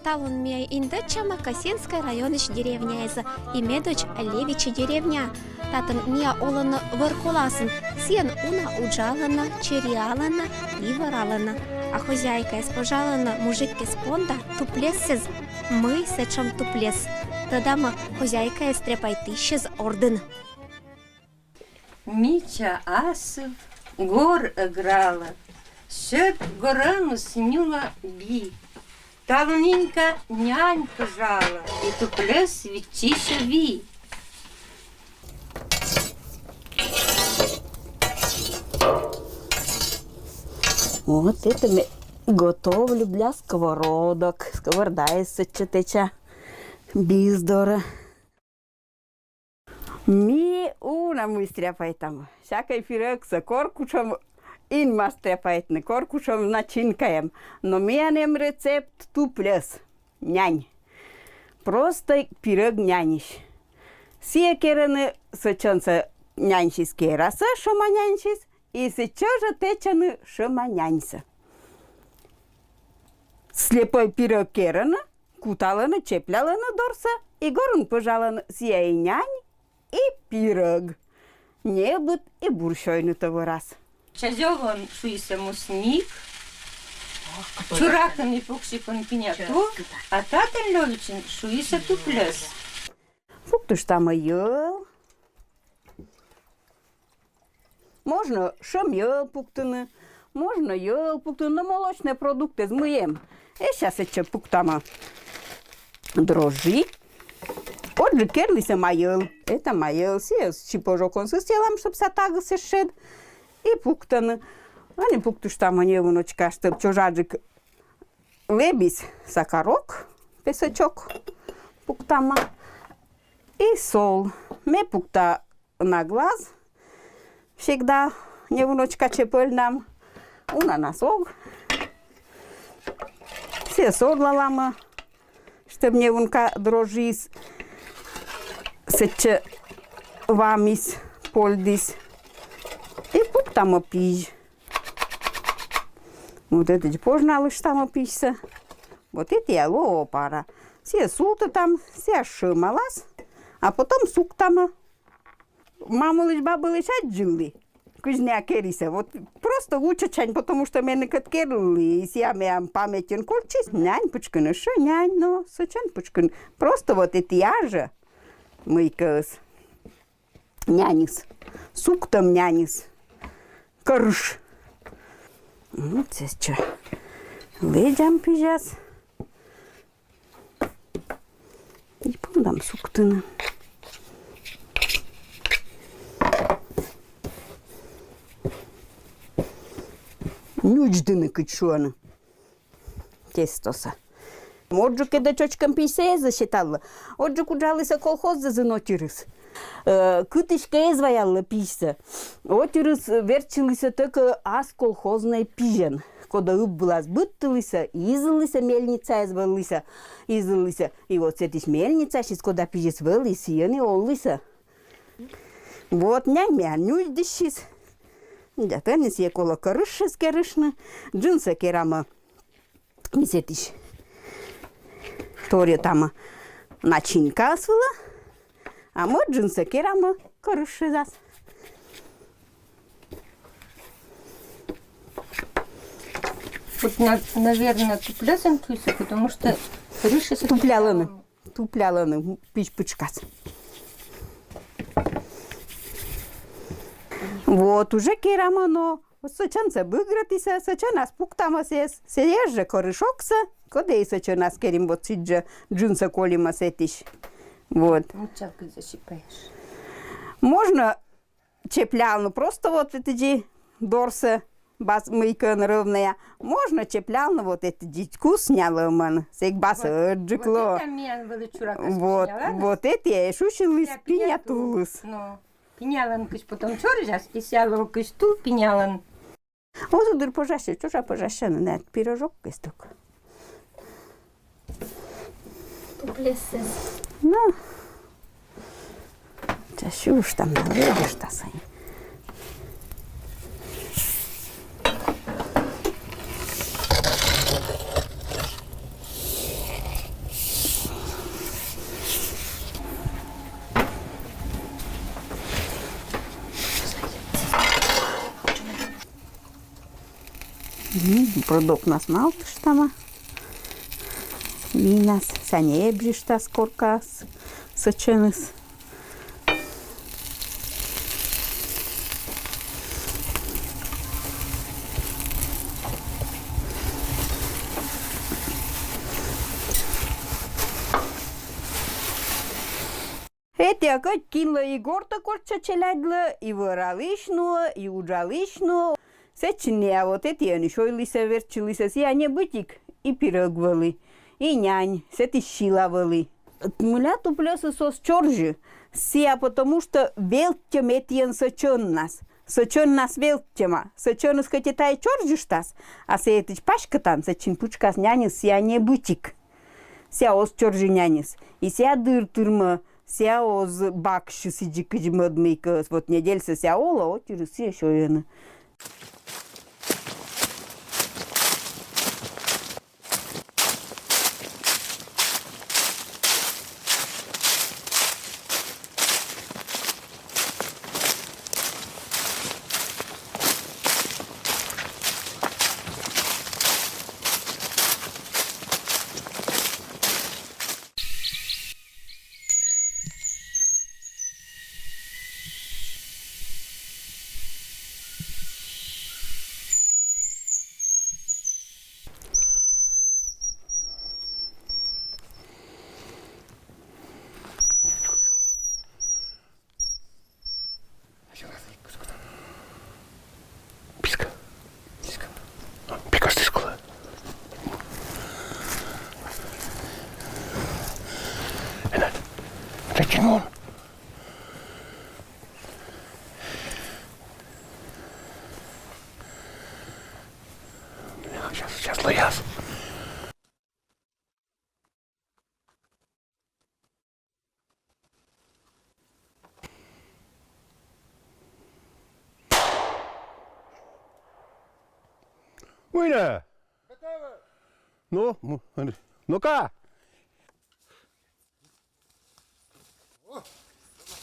Талон мия индычама Косинская районыч деревняйза, имедоч Левичи деревня. Татын мия оланы выркуласын, сен уна уджалана, чериалана и воралана. А хозяйка спожалана мужик спонда туплесез, мы сечем туплес. Тадама хозяйка стрепайтищез орден. Митя асыв гор играла, шеп горану снюла би. Давненько нянь пожала, и туплес ветчища ви. Вот это я готовлю для сковородок. Сковордається тече біздора. Ми уна ми стряпаємо. Всякий пирог з коркучем інма стряпаємо, коркучем начинкаем. Но менем рецепт туплес. Нянь. Просто пирог няниш. Сие керены сочанца няншис кераса, шома няншис, и сейчас течаны шома няньса. Слепой пирог керена, куталана, чеплялана дорса, и горун пожалана сия и нянь, и пирог. Небут и бурщойну того раз. Чазёван шуйся мусник, чуракан и пукшикон пиняту, а татен лёвичин шуйся туплес. Фуктуш там ел. Можна шам'єл пуктини, можна єл пуктини, но молочні продукти змиємо. І зараз ще пуктама дрожжі. Отже, керлися майел. Це майел, сіяс чіпожокон сістілам, щоб сатаги сішед. І пуктини. А не пуктуш там анєвуночка, щоб чужаджик лебісь сакарок, пісочок пуктама. И сол. Ме пукта на глаз. Всегда невуночка чепель нам. Уна на сол. Все сорлалама. Чтоб невунка дрожжис. Сече вамис польдис. И пуктама пиж. Вот это пожнали штама пижса. Вот это я лопара. Все султа там, все шималас. А потом суктама. Мама лишь баба лишь отжили. Кузня кериса. Вот просто лучше чань, потому что меня каткерли. И я меня памятен кольчис. Нянь пучкин, что нянь, но сочан пучкин. Просто вот это я же. Мой кос. Нянис. Суктам нянис. Корж. Вот здесь что. Ледям пижас. И подам суктина. Нюдждини кичуана. Тестоса. Отже, кидачочкам пісеє засчитала. Отже, куджалися колхоз за зинотірис. Китишка зваяла піся. Отірис верчилися так ас колхозний піжен. Коли була збиттилися, ізилися, мельниця звалися, ізилися. І от це ж мельниця, ще коли піжі звели, сіяни олися. Вот нянь-мя, нюздищись. Да, теннис є коло коришши скеришна, джинса керама, місетиш. Торі там начинка свила, а мо джинса керама коришши зас. Вот, наверное, туплесом туйся, потому что крыша Тупляланы, пич-пичкас. Вот, уже керама, но сочан се выгратися, сочан нас пуктама се коришокса, куди сочан нас керим вот сиджа джинса колима сетиш. Вот. Мучалкой защипаешь. Можно чепляну, просто вот эти дорсы мийка неровная. Можно чеплял, вот эту дитьку сняла у меня. Як бас отжикло. Вот это меня величурака Вот, вот это я шушилась, пинятулась. Ну, пинялан кыш потом чоржа, специально кыш ту пинялан. Вот удар пожаще, чужа пожаще, не пирожок кисток. Туплесес. Ну, це що ж там наведеш та сай. Продок нас малтыштама. Винас, сане бжишта скоркас, соченыс. Эти акать кинула и горта корча челядла, и воралишну, и уджалишну. Сечне, а вот эти они шойлися, верчилися, си они бытик и пирогвали, и нянь, сети щилавали. Муляту плеса сос чоржи, сия потому что велтем этиен сочен нас. Сочен нас велтема, сочен скатитай чоржи штас, а се этич пашка там, сечин пучкас нянис, сия не бытик. Сия ос чоржи нянис, и сия дыртырма, сия оз бакши сиджи кыджмадмейка, вот недельса сия ола, отиры сия шоена. Почему? Сейчас лояс. Мыня! Ну-ка!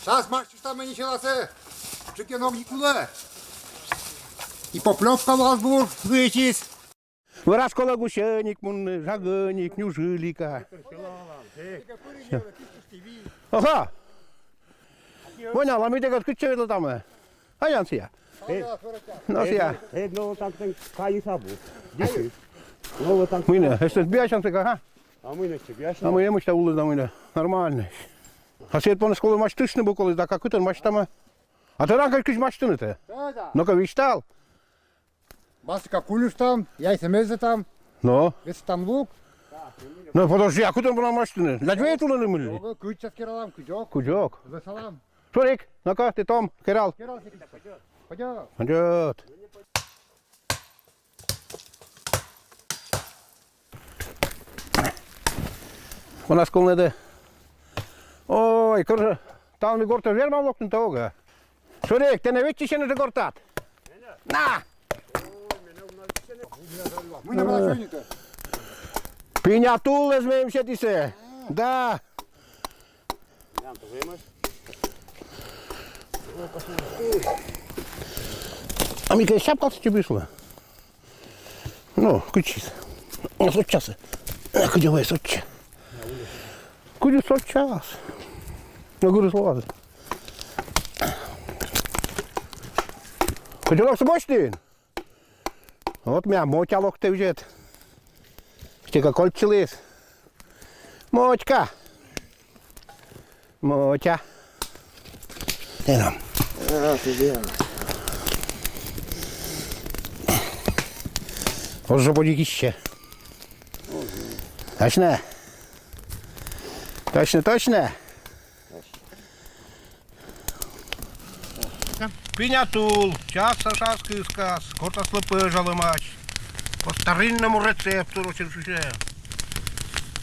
Сейчас мальчик там и начался. Чекинок никуда. И поплевка у вас будет выйтись. Выраз колагущеник, мун, жаганик, нюжилика. Ага! Понял, а мы так откричали там. А я сия. Ну сия. No, tamten kai sabu. Disi. No, tam. Мыня, если сбьяшем, ты ага? А ми не чебяш. А мы ему что улы, мыня. Нормально. А свет по школу мач тышны был колы, да как это мач там. А ты раньше кыш мач тыны-то? Да. Ну-ка, вичтал? Басика кулюш там, яйца мезы там, Ну? весь там лук. Ну подожди, а куда была мач тыны? Для чего это не мыли? Куча с кералам, кудек. Кудек. За салам. Шурик, ну-ка, ты там, Керал. Керал, пойдет. Пойдет. У нас колнеде. Ой, короче, там ми горта верма локнем того. Шурик, ти не видиш, що не загортат? На! Мы на балашоне-то. Пинятул візьмем ще ти се. Да. А ми кай шапка чи вийшла? Ну, кучись. Сотчас. Куди ви сотчас? Куди сотчас? На гору слова. Куди лок собачний? От м'я мотя лок ти вже. Тільки кольчились. Мотька. Мотя. Ти нам. Уже будет еще. Точно? Точно? Пинятул, час сашаский сказ, корта слепы жалымач. По старинному рецепту рочим шуше.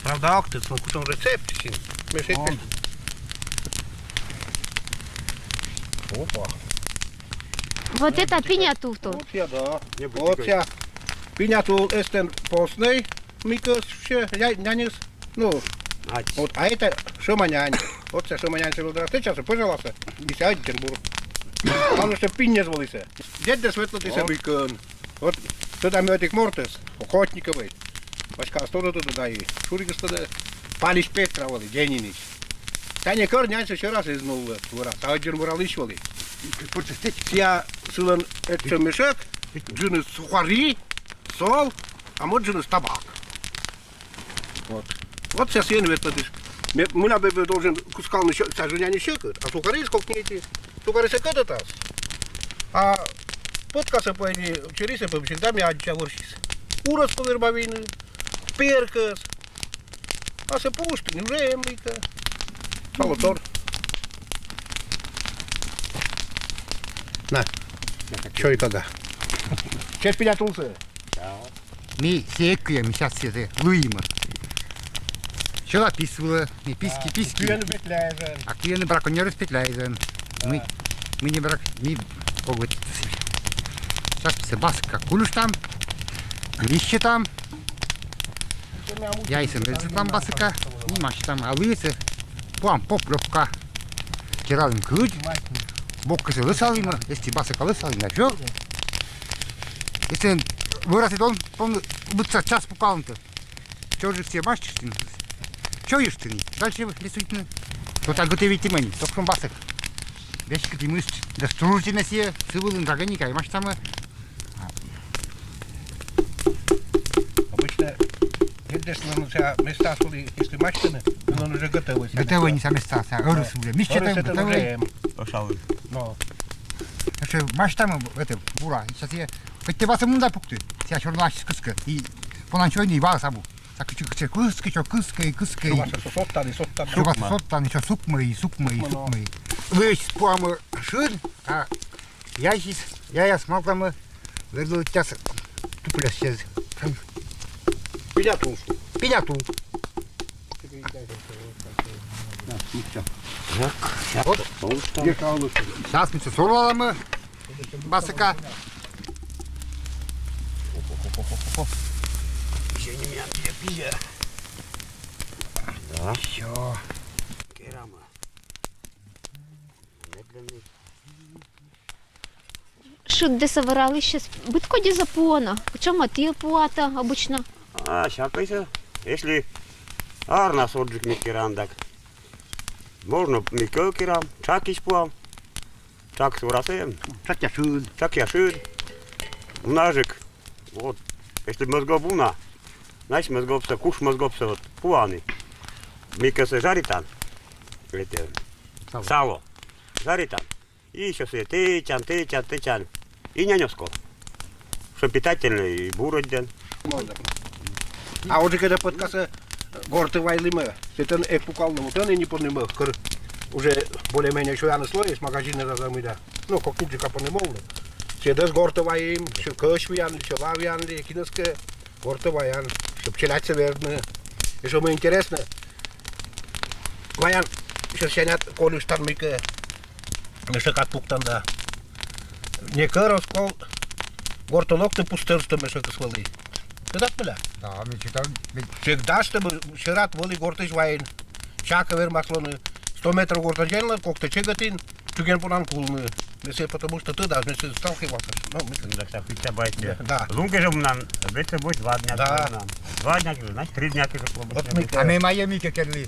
Правда, актыц, но кутом рецепт син. Мешайте. Опа. Вот это пинятуфту. Вот я, да. Вот я. Пинятул эстен постный. Микос ще, нянис. Ну, вот, а это шаманянь. Вот це шаманянь сьогодні. Ти часу, пожалуйста. І сядьте, бур. Главное, щоб пінь не звалися. Дядь светлотися бікон. Вот, туди мьотик мортес, охотниковий. Бачка, сто туди дає. Шурики туди. Паліч Петра воли, Денініч. Та не корнянься ще раз ізнув раз. А один мурал ішвали. Я силен это мешок, джинес сухари, сол, а вот джинес табак. Вот. Вот сейчас я не ветлодишь. Муна бы должен кускал на щек, сажу не щекают, а сухари сколько не эти. Сухари секают это. А подкасы по эти черисы по всегда мяча ворщис. Урос по вербовины, перкас. А се пушты, не уже эмлика. Салатор. На. Что и когда? Сейчас пинятулся. Ми секуем сейчас это луима. Что написывала? Ми писки. Кюен бетляйзен. А клиенты браконьеры спетляйзен. Мы не брак, мы погоди. Сейчас все баска кулюш там, лище там. Яйцем там баска, не маш там, а лыйцы. План поплевка. Киралым грудь. Боккасы лысалыма, если баска лысалыма, все. Если вырастет он, будет час пукал-то. Что же все машешь ты? Что ешь ты? Дальше действительно. То так готовите мани, только что басок. Вещи ты мысли, да стружите на себе, сывылын драгоника, и маш там. Обычно, если места, если мачтаны, он уже готовый. Готовы не сами стаса, орус уже. Мишче там готовы. Пожалуй. Но. Что маш там это бура. Сейчас я хоть ты басом мунда пукты. Сейчас черная кыска и понанчойный вал сабу. Так что кыска. Что вас соттан еще сукмы. Вы спуамы шин, а я смог там вернуть сейчас тупля сейчас. Пинятул. Пиняту. Сейчас мы все сорвали басака. Еще не меня пия. Да. Все. Керама. Що де собирали ще битко запона. Чому ти пуата обично? А, всякое. Если арна соджик не кирандак, можно микро кирам, чак испуам, чак сурасем, чак яшин, ножик. Вот, если мозгобуна, значит мозгобса, куш мозгобса вот пуаны. Микросы жаритан, это сало, жаритан. И еще все тычан, и нянёско. Что питательный и буроден. А вот же когда подкаса горты вайлиме, это экпукал, но он и не понимал, уже более-менее еще я слой, с магазина разомида. Ну, как нибудь понимал. Все das горты вайлим, все кошвиян, все лавиян, киноске, горты ваян, все пчелятся верно. И что мне интересно, ваян, все сенят колюш там мике, еще как пуктан да. Не короскол, гортолок ты пустырство мы что свали. Это так Да, мы читали. Всегда, чтобы шират воли гортыш вайн. Чаковер маслоны. 100 метров гортажельно, как-то чегатин, чуген понан кулны. Если потому что ты должен сталкиваться. Ну, мы да. Лунки же нам, это будет 2 дня. Да. 2 дня, значит 3 дня уже Вот мы, А мы моя мика керли.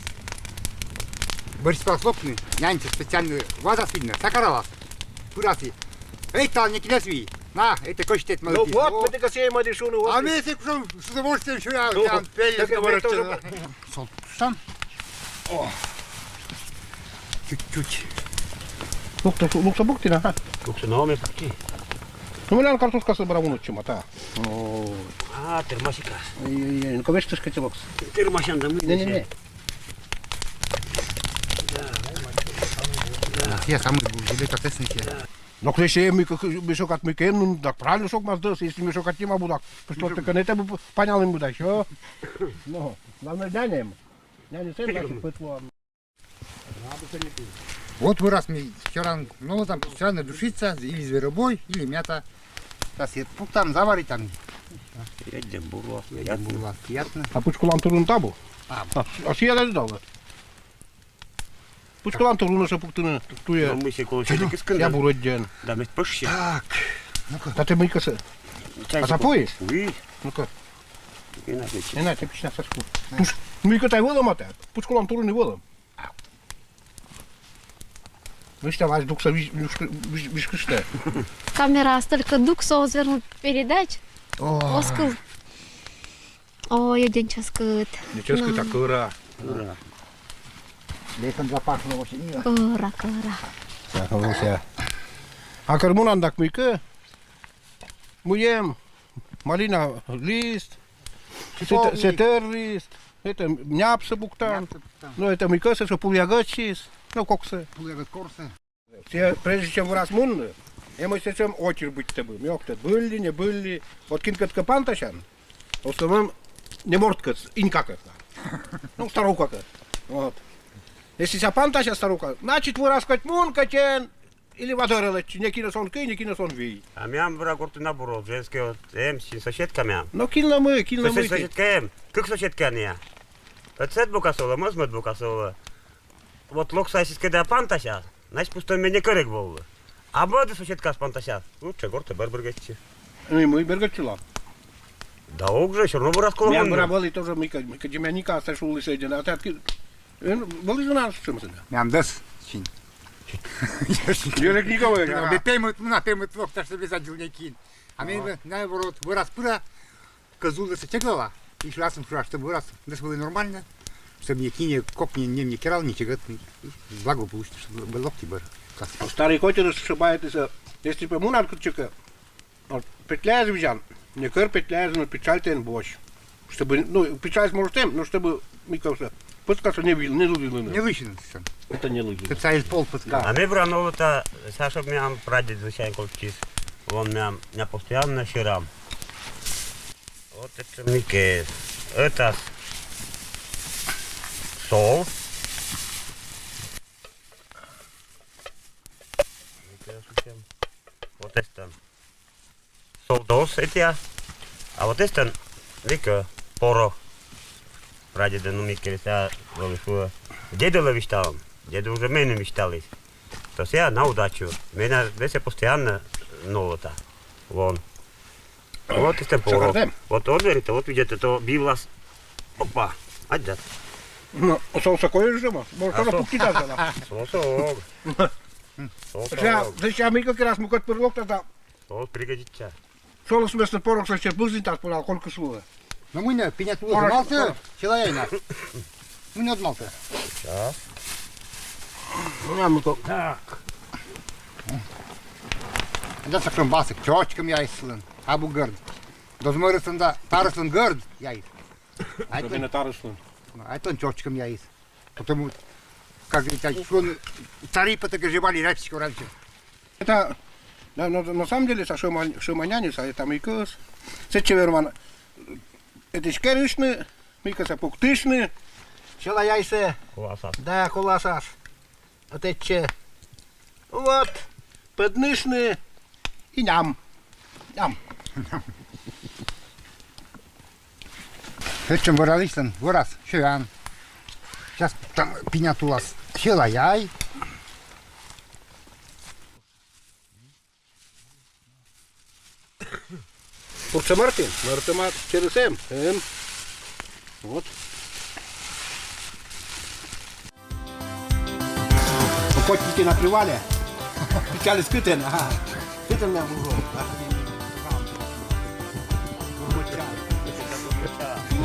Борис Паслопный, нянька специальную вода свинна, сакаралас. Курасы. Эй, там не кинесви. На, это кочтет мой. ну вот, мы только сеем одешуну. А мы если с удовольствием вчера Ну, там пели. так это уже- Сам. Чуть-чуть. Лукса буктина, ха? Луксономи пути. Ну, мене картошка собрав уночі, та. А, термосика. Ну, ковеш ти ж котілок. Термосян да мы. Не. Ті самі делікатесні ті. Ну, коли ще є мішок ми кинув, так правильно шок нас дос, якщо мішок нема буде, пішло таке, не тебе поняли буде, що? Ну, главное няням. Няня це наше питво. Вот вырос мне вчера, ну там вчера надушиться, или зверобой, или мята. Сейчас я там заварить там. Едем, бурло. Я было приятно. А пучку лантурун табу? А ще я не знав. Пучку лантурун, що пуктуне, тує. Мы все колочки Я скандал. буду день. Да, мы пошли. Так, Та ти мені касе. А запоїш? Oui. Ну-ка, Иначе. не на, ти пічна сашку. Мені котай виламати, пучку лантурун не вилам. Ви ж ваш дукса вишкиште. Камера столько дуксов звернут передач. Оскыл. Ой, один час кыт. Нічого так кура. Ура. летом запахло очень. Кыра. Так, все. А кармунандак мыйка. Муем малина лист, сетер лист, это мяпса буктан. Ну это мыйка, что пульягачис, ну коксы. Корсы. Все, прежде чем раз мунны, мы сейчас очередь быть тобой. Мёхтет были, не были. Вот кинкатка панташан, в основном не мордка, инкака. Ну, старука. Вот. Если ся панташа старука, значит вы раскать мун, качен, или водорелечи, не киносон кый, не киносон вий. А мям бра горты наборот, женский вот с соседка мям. Ну, кино мы. Соседка ем. Как соседка не? Пецет букасола, мозмет букасола. Вот локса если когда панташа, значит пустой меня коррек был. А боды соседка с панташа. Лучше горты барбергетти. Ну, и мы бергачила. Да уже, все равно раз Я коло. брабали тоже мы кадемяника сошел сиден, а ты были же нас чем сиден. Мям дас. Чин. Дирек никого. Бепеймут, на пеймут лох, так что обязательно не кин. А мне наоборот, вырос пыра, козулы сотекала. И раз он чтобы вырос, das было нормально. Чтобы мне кине, коп не кирал, ничего. Благо получится, чтобы был локти был. Старый котер сшибается, если по мунаркутчика, петля звезян, не кыр петля, но печальтен бош. Чтобы, ну, печаль может тем, но чтобы, мне кажется, подскажу, не ловил. Не лысин. Это не ловил. Ты царь пол подскал. А мы брано это, Саша мям прадед звичайно колчис. Он мям не постоянно ширам. Вот это микес. Это сол. Вот это солдос эти, а вот это мика порох. Прадеда ну микеса ловишь. Деда ловишь там. Деда уже мене мечтались. То есть я на удачу. Меня здесь постоянно новота. Вон. Вот это порох. Шокардем? Вот он говорит, вот видите, то билас. Опа. Адят. Ну, соуса кое жема, может, она что? пукита взяла. Сосок. Сейчас мы как раз мы как перлок тогда, Вот пригодится. солос вместо порох, что сейчас бузин так подал, сколько слова. Ну мы не, пенят Порох, малты, порох. человек. Мы не отмалты. Сейчас. Так. Dat is een basik, tjootjkem jijselen. Abu Gerd. Dat is maar eens dat Tarslen Gerd jijs. Особенно тарослын. А это он тёчком яиц. Потому, как говорится, цари потагожевали рябчику раньше. Это, на самом деле, со шиманяница, это микос. Сечеверман, это шкерышны, микоса пуктышны, села яйсе, Класса. да, коласаш. Вот эти, вот, поднышны и ням. Ням. Зачем вырались там? Выраз, шиян. Сейчас там пенят у вас. Села яй. Курца Мартин, Мартин через М. Вот. Котики на привале. Печали скрытые, ага. Это у меня в углу.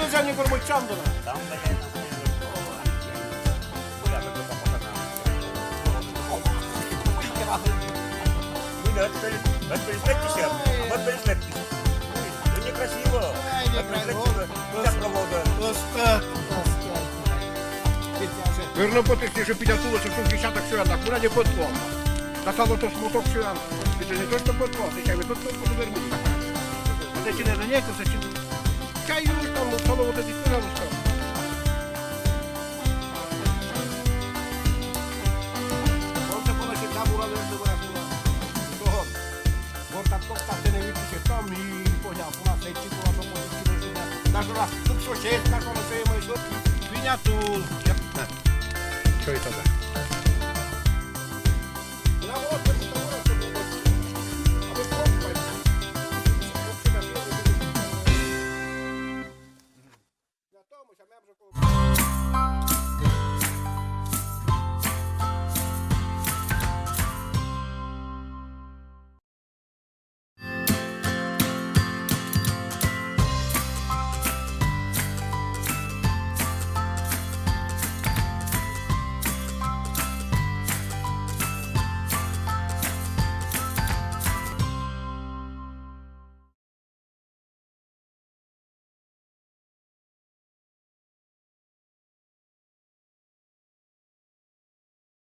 Нельзя не горбачам, да. Там, Вот переслепишься, вот переслепишься. Ну некрасиво. Вот переслепишься, куда провода. Pyrno poteksti, že pitää tulla se sunkin satak syöllä, kun näin potkoa. Tässä on tuossa motok syöllä. Sitten se toista potkoa, se käy totta kun vermusta. Mutta sinne ne niekko se sinne. Käy juurta, mutta haluaa otetti tyrällusta. On se konekin tavulla löytyvää sulla. Tuohon. Vortat kohtaa tänne yksikin tammiin pohjaan. Punat seitsi tuolla sopoisikki sinne. Tässä on yksi on se, tässä on se, mä iso. Vinjatul. Что это да? Я тому, що ми вже